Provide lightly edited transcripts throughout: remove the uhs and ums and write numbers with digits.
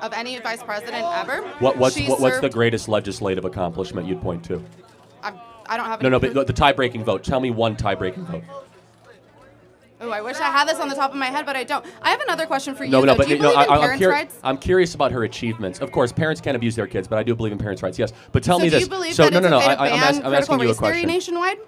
of any vice president ever. What's the greatest legislative accomplishment you'd point to? I don't have any. No, but the tie-breaking vote. Tell me one tie-breaking vote. Oh, I wish I had this on the top of my head, but I don't. I have another question for you. No, Do but you believe in parents' rights? I'm curious about her achievements. Of course, parents can't abuse their kids, but I do believe in parents' rights. Yes, but tell me this. Do you believe that it's okay to ban I'm asking you a question. theory nationwide?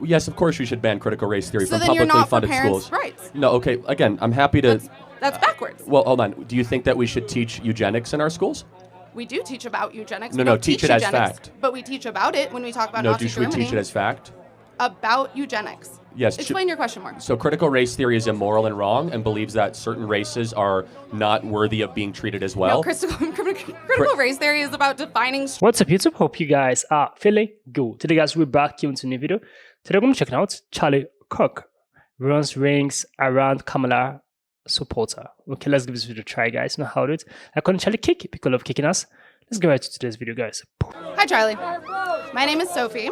Yes, of course we should ban critical race theory So from then you're publicly not for funded parents' schools. rights. No, okay. Again, I'm happy to. That's backwards. Well, hold on. Do you think that we should teach eugenics in our schools? We do teach about eugenics. No, teach it as eugenics, fact. But we teach about it when we talk about No, Nazi should we Germany. teach it as fact? About eugenics. Yes. Explain your question more. So critical race theory is immoral and wrong and believes that certain races are not worthy of being treated as well. No, critical race theory is about defining... What's up YouTube? Hope you guys are feeling good. Today guys, we're back here into a new video. Today we're going to check out Charlie Kirk runs rings around Kamala supporter. Okay, let's give this video a try guys. Know how to do it. I call Charlie Kick because of kicking us. Let's go right to today's video guys. Hi Charlie. My name is Sophie.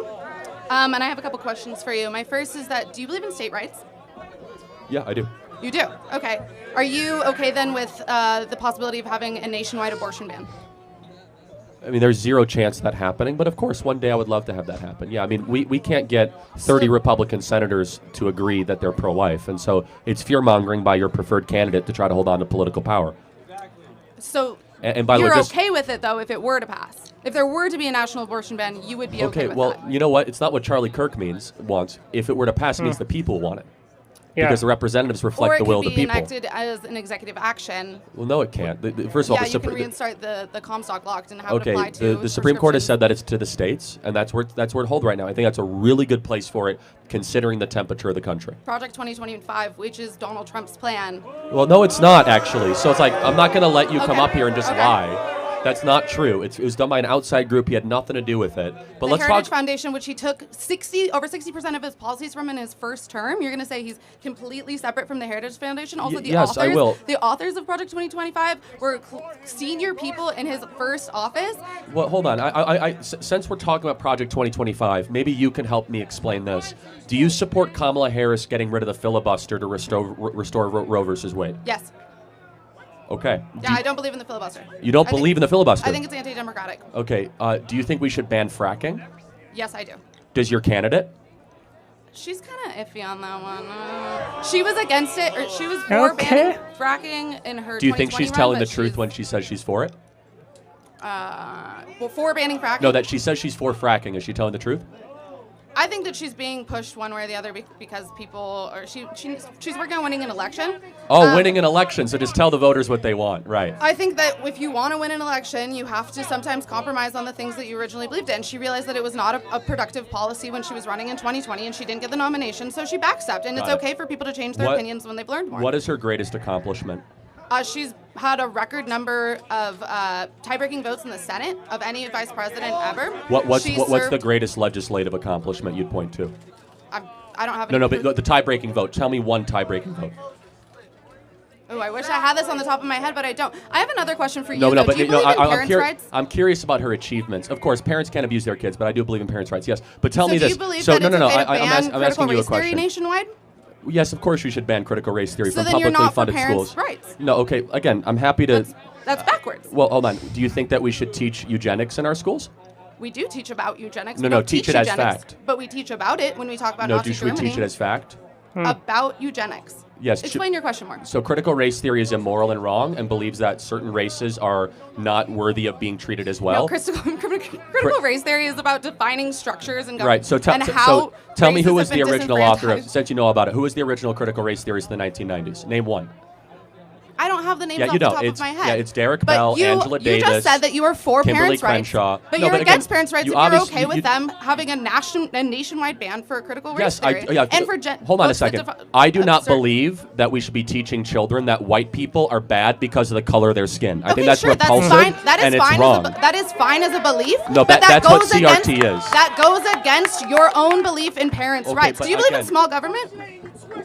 And I have a couple questions for you. My first is that, do you believe in state rights? Yeah, I do. You do? Okay. Are you okay then with the possibility of having a nationwide abortion ban? I mean, there's zero chance of that happening, but of course, one day I would love to have that happen. Yeah, I mean, we can't get 30 Republican senators to agree that they're pro-life, and so it's fear-mongering by your preferred candidate to try to hold on to political power. So and by the way, you're okay with it, though, if it were to pass? If there were to be a national abortion ban, you would be okay with well, that? you know what? It's not what Charlie Kirk wants. If it were to pass, it means the people want it. Yeah. Because the representatives reflect the will of the people. Or it could be enacted as an executive action. Well, no, it can't. First of all, you can reinstate the Comstock law and have it okay, apply to the Supreme Court has said that it's to the states, and that's where it holds right now. I think that's a really good place for it, considering the temperature of the country. Project 2025, which is Donald Trump's plan. Well, no, it's not actually. So it's like I'm not going to let you come up here and just lie. That's not true. It was done by an outside group. He had nothing to do with it. But the Heritage Foundation, which he took over 60% of his policies from in his first term, you're going to say he's completely separate from the Heritage Foundation? Also, yes, I will. The authors of Project 2025 were senior people in his first office. Well, hold on. Since we're talking about Project 2025, maybe you can help me explain this. Do you support Kamala Harris getting rid of the filibuster to restore Roe versus Wade? Yes. Okay. Yeah, I don't believe in the filibuster. You don't believe in the filibuster? I think it's anti-democratic. Okay. Do you think we should ban fracking? Yes, I do. Does your candidate? She's kind of iffy on that one. She was against it, or she was for banning fracking in her. Do you think she's telling the truth when she says she's for it? Well, for banning fracking? No, that she says she's for fracking. Is she telling the truth? I think that she's being pushed one way or the other because people, or she's working on winning an election. Oh, winning an election, so just tell the voters what they want, right. I think that if you want to win an election, you have to sometimes compromise on the things that you originally believed in. She realized that it was not a productive policy when she was running in 2020, and she didn't get the nomination, so she backstepped, and it's okay for people to change their opinions when they've learned more. What is her greatest accomplishment? She's had a record number of tie-breaking votes in the Senate of any vice president ever. What's the greatest legislative accomplishment you'd point to? I don't have any. No, but the tie-breaking vote. Tell me one tie-breaking vote. Oh, I wish I had this on the top of my head, but I don't. I have another question for you. Do you believe in parents' rights? I'm curious about her achievements. Of course, parents can't abuse their kids, but I do believe in parents' rights. Yes, but tell me this. Do you believe that it's okay to ban I'm asking you a question. theory nationwide? Yes, of course we should ban critical race theory from then you're publicly not funded for parents' schools. rights. No, okay. Again, I'm happy to. That's backwards. Well, hold on. Do you think that we should teach eugenics in our schools? We do teach about eugenics. No, teach it as fact. But we teach about it when we talk about Nazi Germany. Should we teach it as fact? About eugenics. Yes. Explain your question more. So critical race theory is immoral and wrong and believes that certain races are not worthy of being treated as well. No, critical race theory is about defining structures and right. So tell me who was the original author of, since you know about it, who was the original critical race theorist in the 1990s? Name one. I don't have the names off the top of my head. Yeah, it's Derek Bell, Angela Davis. You just said that you were for Kimberly parents' rights. Crenshaw. But you're against parents' rights, and you're okay with them having a nationwide ban for critical race theory. Hold on a second. I do not believe that we should be teaching children that white people are bad because of the color of their skin. I think that's repulsive, and it's wrong. That is fine as a belief. No, that's what CRT is. That goes against your own belief in parents' rights. Do you believe in small government?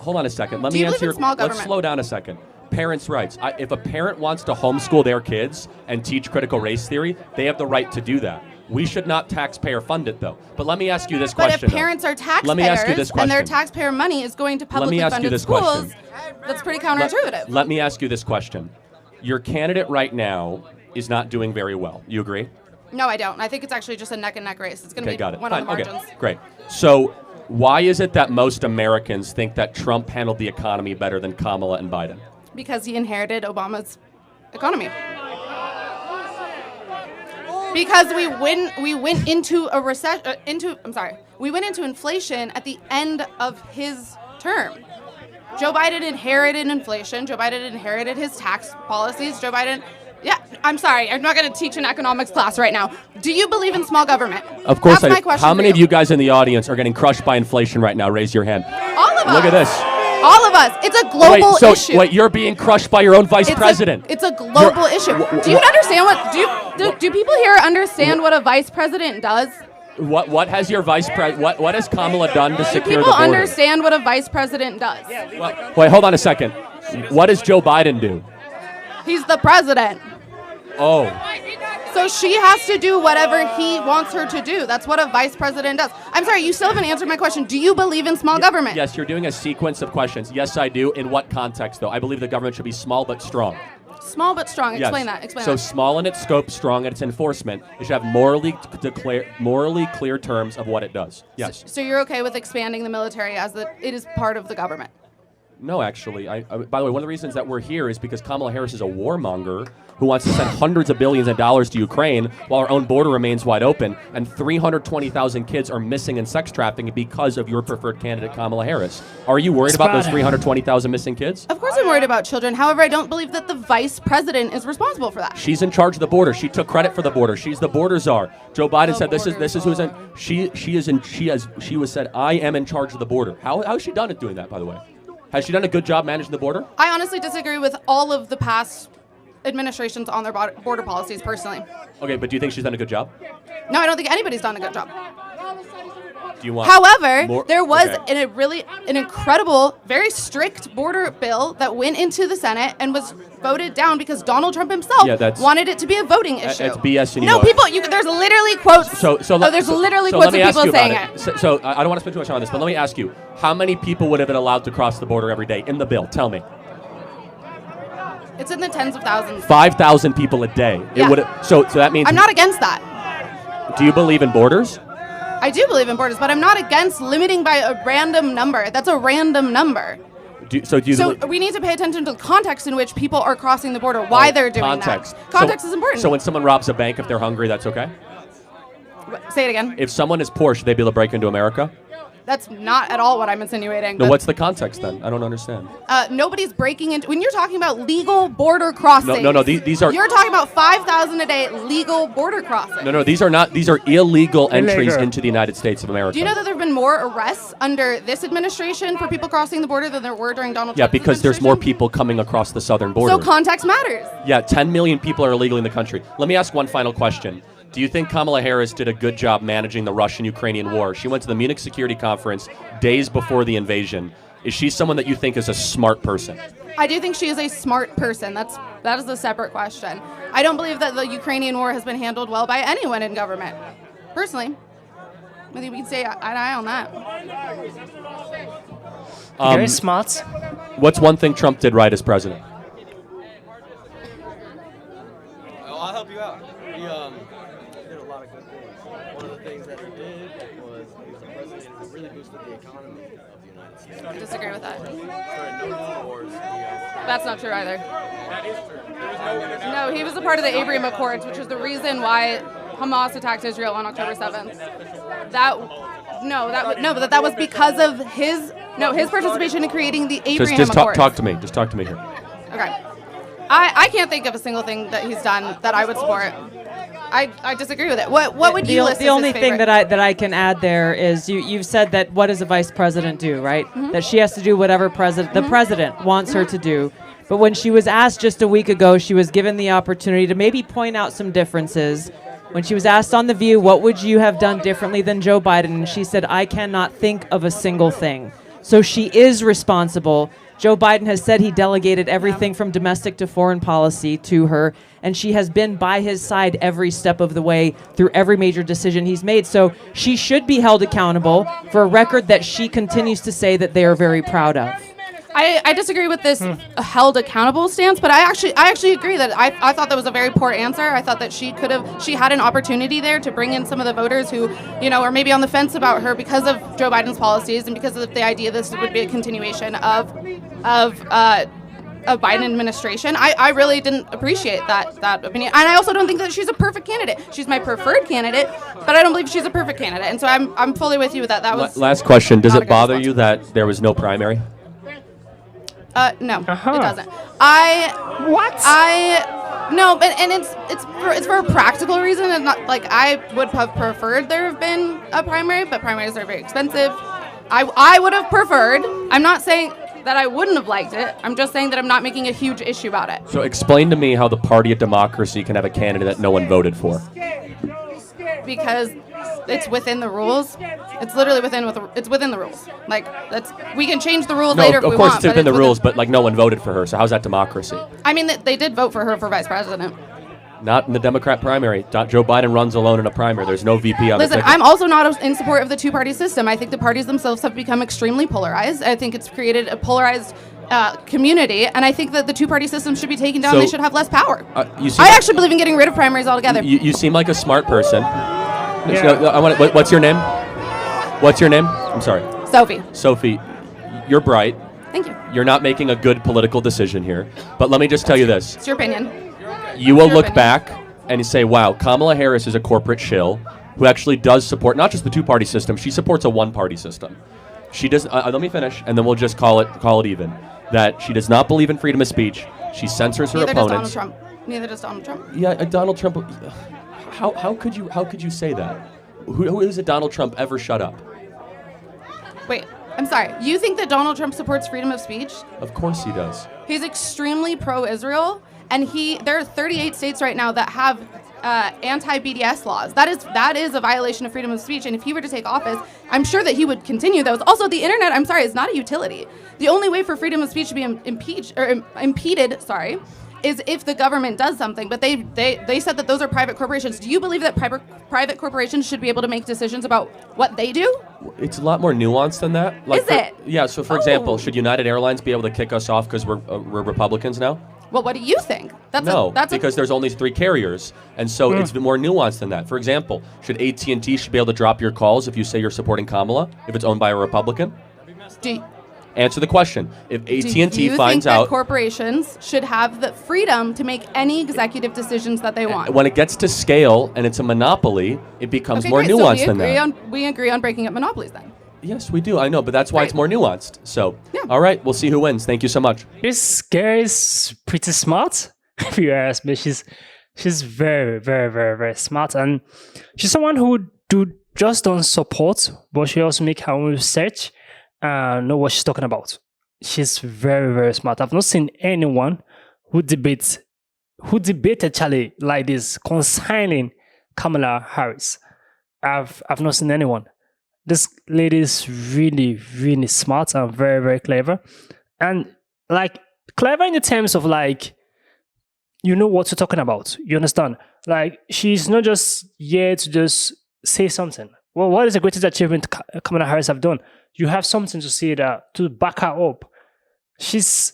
Hold on a second. Let me answer your question. Let's slow down a second. Parents' rights. If a parent wants to homeschool their kids and teach critical race theory, they have the right to do that. We should not taxpayer fund it, though. But let me ask you this question. But if parents are taxpayers and their taxpayer money is going to publicly funded schools, that's pretty counterintuitive. Let me ask you this question. Your candidate right now is not doing very well. You agree? No, I don't. I think it's actually just a neck-and-neck race. It's going to be got it. one on the Fine, margins. Okay, great. So why is it that most Americans think that Trump handled the economy better than Kamala and Biden? Because he inherited Obama's economy. Because we went into a recession. We went into inflation at the end of his term. Joe Biden inherited inflation. Joe Biden inherited his tax policies. Joe Biden. Yeah, I'm sorry. I'm not going to teach an economics class right now. Do you believe in small government? Of course That's my question. How many of you guys in the audience are getting crushed by inflation right now? Raise your hand. All of us. Look at this. All of us. It's a global issue. Wait, you're being crushed by your own vice president. It's a global issue. Do you understand what? Do people here understand what a vice president does? What has your vice president? What has Kamala done to secure the border? People understand what a vice president does. Well, wait, hold on a second. What does Joe Biden do? He's the president. Oh. So she has to do whatever he wants her to do. That's what a vice president does. I'm sorry, you still haven't answered my question. Do you believe in small government? Yes, you're doing a sequence of questions. Yes, I do. In what context, though? I believe the government should be small but strong. Small but strong. Explain Yes. that. Explain So that. small in its scope, strong in its enforcement. It should have morally clear terms of what it does. Yes. So you're okay with expanding the military as it is part of the government? No, actually. By the way, one of the reasons that we're here is because Kamala Harris is a warmonger who wants to send hundreds of billions of dollars to Ukraine while our own border remains wide open, and 320,000 kids are missing in sex trafficking because of your preferred candidate, Kamala Harris. Are you worried about those 320,000 missing kids? Of course I'm worried about children. However, I don't believe that the vice president is responsible for that. She's in charge of the border. She took credit for the border. She's the border czar. Joe Biden said this is who's in. She was said, I am in charge of the border. How has she done it doing that, by the way? Has she done a good job managing the border? I honestly disagree with all of the past administrations on their border policies personally. Okay, but do you think she's done a good job? No, I don't think anybody's done a good job. Do you want However, more? there was Okay. an incredible, very strict border bill that went into the Senate and was voted down because Donald Trump himself wanted it to be a voting issue. It's BS. And No, people. There's literally quotes. There's literally quotes of people saying it. So I don't want to spend too much time on this, but let me ask you: how many people would have been allowed to cross the border every day in the bill? Tell me. It's in the tens of thousands. 5,000 people a day. Yeah. It would. So that means. I'm not against that. Do you believe in borders? I do believe in borders, but I'm not against limiting by a random number. That's a random number. So we need to pay attention to the context in which people are crossing the border, why they're doing context. that. Context is important. So when someone robs a bank, if they're hungry, that's okay? Say it again. If someone is poor, should they be able to break into America? That's not at all what I'm insinuating. No, what's the context then? I don't understand. Nobody's breaking into. When you're talking about legal border crossings. No. These are. You're talking about 5,000 a day legal border crossings. No. These are not. These are illegal entries into the United States of America. Do you know that there have been more arrests under this administration for people crossing the border than there were during Donald Trump's Yeah, because there's more administration? people coming across the southern border. So context matters. Yeah, 10 million people are illegally in the country. Let me ask one final question. Do you think Kamala Harris did a good job managing the Russian-Ukrainian war? She went to the Munich Security Conference days before the invasion. Is she someone that you think is a smart person? I do think she is a smart person. That is a separate question. I don't believe that the Ukrainian war has been handled well by anyone in government. Personally. I think we can say eye to eye on that. Very smart. What's one thing Trump did right as president? I'll help you out. He did a lot of good things. One of the things that he did was he was the president who really boosted the economy of the United States. I disagree with that. Started no wars. That's not true either. No, he was a part of the Abraham Accords, which is the reason why Hamas attacked Israel on October 7th. That was because of his participation in creating the Abraham Accords. Talk to me. Just talk to me here. Okay. I can't think of a single thing that he's done that I would support. I disagree with it. What would you list as The only his thing favorite? that I can add there is you've said that what does a vice president do, right? Mm-hmm. That she has to do whatever the president wants her to do. But when she was asked just a week ago, she was given the opportunity to maybe point out some differences. When she was asked on The View, what would you have done differently than Joe Biden? And she said, I cannot think of a single thing. So she is responsible. Joe Biden has said he delegated everything from domestic to foreign policy to her, and she has been by his side every step of the way through every major decision he's made. So she should be held accountable for a record that she continues to say that they are very proud of. I disagree with this held accountable stance, but I actually agree that I thought that was a very poor answer. I thought that she had an opportunity there to bring in some of the voters who, are maybe on the fence about her because of Joe Biden's policies and because of the idea this would be a continuation of Biden administration. I really didn't appreciate that opinion. And I also don't think that she's a perfect candidate. She's my preferred candidate, but I don't believe she's a perfect candidate. And so I'm fully with you with that. That was last question. Does it bother you that there was no primary? No, Uh-huh. it doesn't. No, and it's for a practical reason, and not like I would have preferred there have been a primary, but primaries are very expensive. I would have preferred. I'm not saying that I wouldn't have liked it. I'm just saying that I'm not making a huge issue about it. So explain to me how the party of democracy can have a candidate that no one voted for. Because it's within the rules. It's literally within the rules. Like we can change the rules later if we want. Of course it's within the rules, but like no one voted for her. So how's that democracy? I mean, they did vote for her for vice president. Not in the Democrat primary. Joe Biden runs alone in a primary. There's no VP on the ticket. I'm also not in support of the two-party system. I think the parties themselves have become extremely polarized. I think it's created a polarized community, and I think that the two-party system should be taken down. They should have less power. I actually believe in getting rid of primaries altogether. You seem like a smart person. Yeah. What's your name? What's your name? I'm sorry. Sophie. Sophie, you're bright. Thank you. You're not making a good political decision here. But let me just tell you this. It's your opinion. You will look back and say, wow, Kamala Harris is a corporate shill who actually does support not just the two-party system, she supports a one-party system. She does. Let me finish, and then we'll just call it even. That she does not believe in freedom of speech. She censors her opponents. Neither does Donald Trump. Yeah, Donald Trump. How could you say that? Who is it? Donald Trump ever shut up? Wait, I'm sorry. You think that Donald Trump supports freedom of speech? Of course he does. He's extremely pro-Israel, and there are 38 states right now that have anti-BDS laws. That is a violation of freedom of speech, and if he were to take office, I'm sure that he would continue those. Also, the internet, I'm sorry, is not a utility. The only way for freedom of speech to be impeded, is if the government does something. But they said that those are private corporations. Do you believe that private corporations should be able to make decisions about what they do? It's a lot more nuanced than that. Is it? Yeah, so for example, should United Airlines be able to kick us off because we're Republicans now? Well, what do you think? Because there's only 3 carriers, and so it's more nuanced than that. For example, should AT&T should be able to drop your calls if you say you're supporting Kamala if it's owned by a Republican? Answer the question. If AT&T finds out, that corporations should have the freedom to make any executive decisions that they want. When it gets to scale and it's a monopoly, it becomes more nuanced than that. We agree on breaking up monopolies then. Yes, we do. I know, but that's why it's more nuanced. So, yeah. All right, we'll see who wins. Thank you so much. This girl is pretty smart. If you ask me, she's very, very, very, very smart, and she's someone who just don't support, but she also make her own research and know what she's talking about. She's very, very smart. I've not seen anyone who debated Charlie like this concerning Kamala Harris. I've not seen anyone. This lady is really, really smart and very, very clever. And like clever in the terms of like, you know what you're talking about. You understand? Like she's not just here to just say something. Well, what is the greatest achievement Kamala Harris have done? You have something to say that to back her up. She's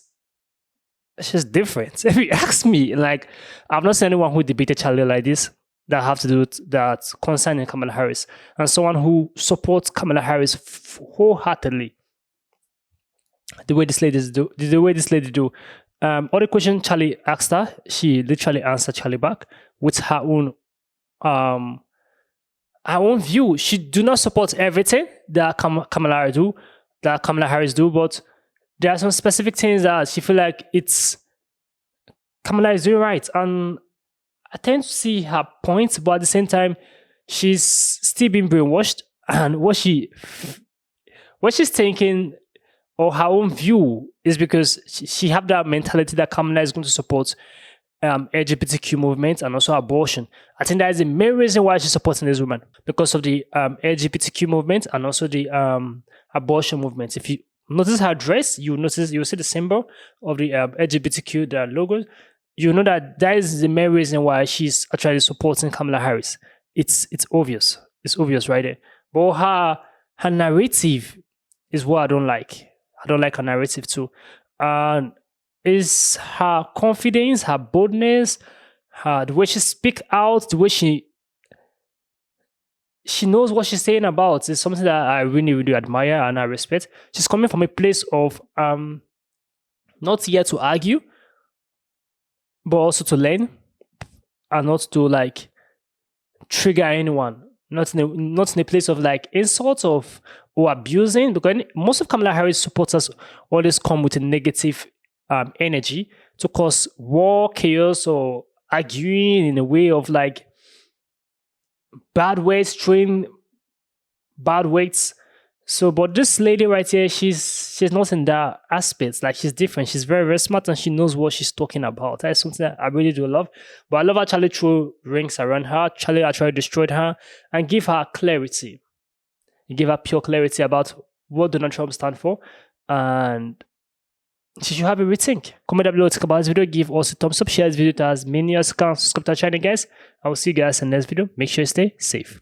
different. If you ask me, like I've not seen anyone who debated Charlie like this that have to do with that concerning Kamala Harris, and someone who supports Kamala Harris wholeheartedly. The way this lady do. All the question Charlie asked her, she literally answered Charlie back with her own view. She do not support everything that Kamala Harris do, but there are some specific things that she feel like Kamala is doing right, and I tend to see her points, but at the same time, she's still being brainwashed, and what she's thinking or her own view is because she have that mentality that Kamala is going to support LGBTQ movement and also abortion. I think that is the main reason why she's supporting this woman, because of the LGBTQ movement and also the abortion movement. If you notice her dress, you'll see the symbol of the LGBTQ, the logo. You know that is the main reason why she's actually supporting Kamala Harris. It's obvious. It's obvious right there. But her narrative is what I don't like. I don't like her narrative too. And is her confidence, her boldness, the way she speak out, the way she knows what she's saying about is something that I really, really admire and I respect. She's coming from a place of not here to argue, but also to learn and not to like trigger anyone. Not in a place of like insults or abusing, because most of Kamala Harris supporters always come with a negative energy to cause war, chaos, or arguing in a way of like bad words, throwing bad weights. So, but this lady right here, she's not in that aspect. Like, she's different. She's very, very smart and she knows what she's talking about. That is something that I really do love. But I love how Charlie threw rings around her. Charlie actually destroyed her and give her clarity. He gave her pure clarity about what Donald Trump stands for. And she should have a rethink. Comment down below, talk about this video. Give us a thumbs up. Share this video to as many as you can. Subscribe to our channel, guys. I will see you guys in the next video. Make sure you stay safe.